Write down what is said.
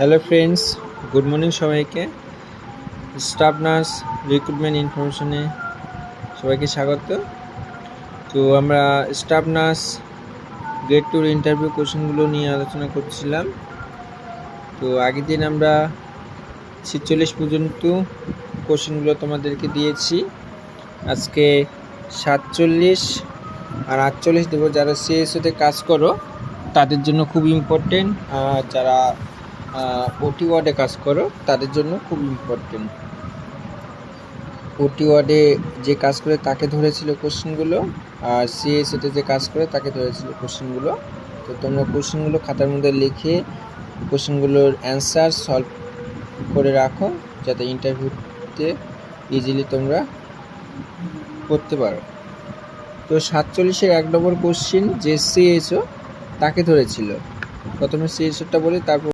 Hello friends, good morning সবাইকে। Staff nurse recruitment ইনফরমেশনে সবাইকে স্বাগত। তো আমরা স্টাফ নার্স গ্রেড 2 ইন্টারভিউ কোশ্চেনগুলো নিয়ে আলোচনা করছিলাম। তো আগের দিন আমরা 46 পর্যন্ত কোশ্চেনগুলো তোমাদেরকে দিয়েছি। আজকে 47 আর 48 দেবো। যারা সিএসওতে কাজ করো তাদের জন্য খুব ইম্পর্টেন্ট, আর যারা ওটি ওয়ার্ডে কাজ করো তাদের জন্য খুব ইম্পর্টেন্ট। ওটি ওয়ার্ডে যে কাজ করে তাকে ধরেছিল কোশ্চেনগুলো, আর সিএসওতে যে কাজ করে তাকে ধরেছিল কোশ্চেনগুলো। তো তোমরা কোশ্চেনগুলো খাতার মধ্যে লিখে কোশ্চেনগুলোর অ্যান্সার সলভ করে রাখো, যাতে ইন্টারভিউতে ইজিলি তোমরা করতে পারো। তো 47-এর 1 নম্বর কোশ্চেন যে সিএসও তাকে ধরেছিল। প্রথমে সিএসওটা বলি, তারপর